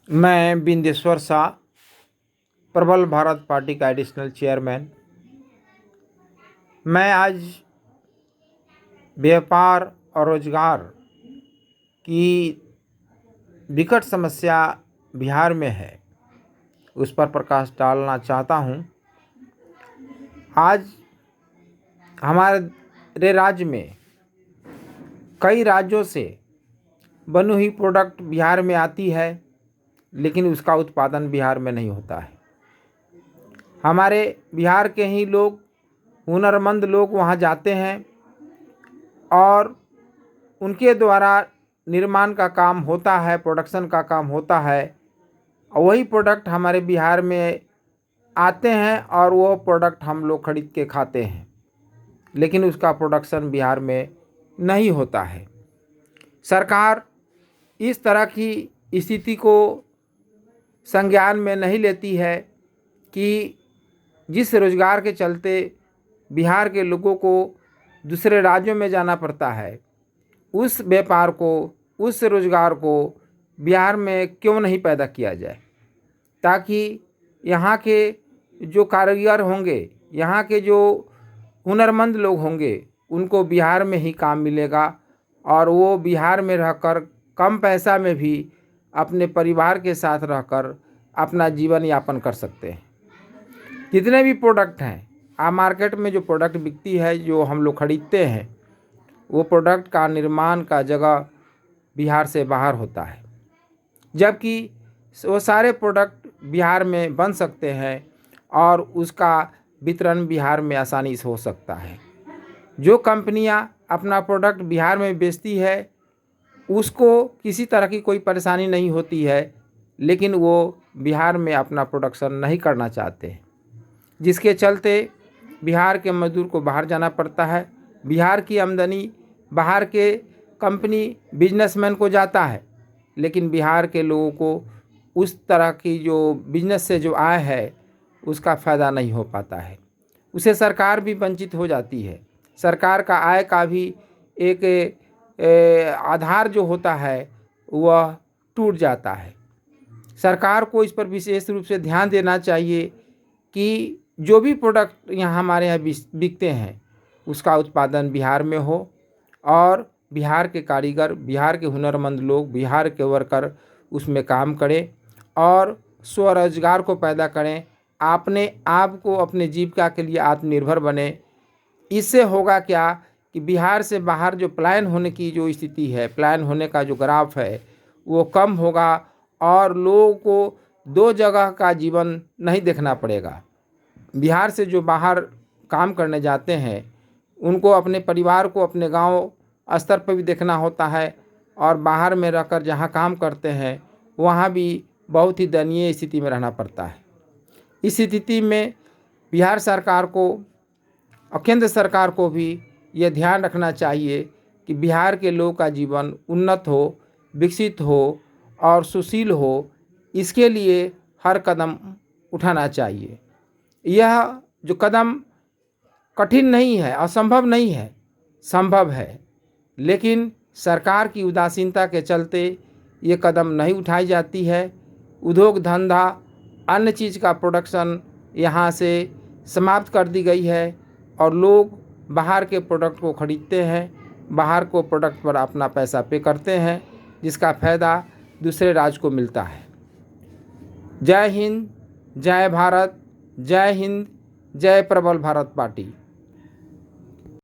मैं बिंदेश्वर शाह, प्रबल भारत पार्टी का एडिशनल चेयरमैन। मैं आज व्यापार और रोजगार की विकट समस्या बिहार में है, उस पर प्रकाश डालना चाहता हूँ। आज हमारे राज्य में कई राज्यों से बनी हुई प्रोडक्ट बिहार में आती है, लेकिन उसका उत्पादन बिहार में नहीं होता है। हमारे बिहार के ही लोग, हुनरमंद लोग वहाँ जाते हैं और उनके द्वारा निर्माण का काम होता है, प्रोडक्शन का काम होता है, और वही प्रोडक्ट हमारे बिहार में आते हैं और वो प्रोडक्ट हम लोग खरीद के खाते हैं, लेकिन उसका प्रोडक्शन बिहार में नहीं होता है। सरकार इस तरह की स्थिति को संज्ञान में नहीं लेती है कि जिस रोजगार के चलते बिहार के लोगों को दूसरे राज्यों में जाना पड़ता है, उस व्यापार को, उस रोजगार को बिहार में क्यों नहीं पैदा किया जाए, ताकि यहाँ के जो कारीगर होंगे, यहाँ के जो हुनरमंद लोग होंगे, उनको बिहार में ही काम मिलेगा और वो बिहार में रहकर कम पैसा में भी अपने परिवार के साथ रहकर अपना जीवन यापन कर सकते हैं। जितने भी प्रोडक्ट हैं, मार्केट में जो प्रोडक्ट बिकती है, जो हम लोग खरीदते हैं, वो प्रोडक्ट का निर्माण का जगह बिहार से बाहर होता है, जबकि वो सारे प्रोडक्ट बिहार में बन सकते हैं और उसका वितरण बिहार में आसानी से हो सकता है। जो कंपनियां अपना प्रोडक्ट बिहार में बेचती है, उसको किसी तरह की कोई परेशानी नहीं होती है, लेकिन वो बिहार में अपना प्रोडक्शन नहीं करना चाहते हैं, जिसके चलते बिहार के मजदूर को बाहर जाना पड़ता है। बिहार की आमदनी बाहर के कंपनी बिजनेसमैन को जाता है, लेकिन बिहार के लोगों को उस तरह की जो बिजनेस से जो आय है, उसका फ़ायदा नहीं हो पाता है। उसे सरकार भी वंचित हो जाती है। सरकार का आय का भी एक आधार जो होता है, वह टूट जाता है। सरकार को इस पर विशेष रूप से ध्यान देना चाहिए कि जो भी प्रोडक्ट यहाँ हमारे यहाँ बिकते हैं, उसका उत्पादन बिहार में हो और बिहार के कारीगर, बिहार के हुनरमंद लोग, बिहार के वर्कर उसमें काम करें और स्वरोजगार को पैदा करें, अपने आप को अपने जीविका के लिए आत्मनिर्भर बने। इससे होगा क्या कि बिहार से बाहर जो पलायन होने की जो स्थिति है, पलायन होने का जो ग्राफ है, वो कम होगा और लोगों को दो जगह का जीवन नहीं देखना पड़ेगा। बिहार से जो बाहर काम करने जाते हैं, उनको अपने परिवार को अपने गांव स्तर पर भी देखना होता है और बाहर में रहकर जहां काम करते हैं, वहां भी बहुत ही दयनीय स्थिति में रहना पड़ता है। इस स्थिति में बिहार सरकार को और केंद्र सरकार को भी यह ध्यान रखना चाहिए कि बिहार के लोगों का जीवन उन्नत हो, विकसित हो और सुशील हो। इसके लिए हर कदम उठाना चाहिए। यह जो कदम कठिन नहीं है, असंभव नहीं है, संभव है, लेकिन सरकार की उदासीनता के चलते ये कदम नहीं उठाई जाती है। उद्योग धंधा, अन्य चीज़ का प्रोडक्शन यहाँ से समाप्त कर दी गई है और लोग बाहर के प्रोडक्ट को खरीदते हैं, बाहर को प्रोडक्ट पर अपना पैसा पे करते हैं, जिसका फ़ायदा दूसरे राज्य को मिलता है। जय हिंद, जय भारत, जय हिंद, जय प्रबल भारत पार्टी।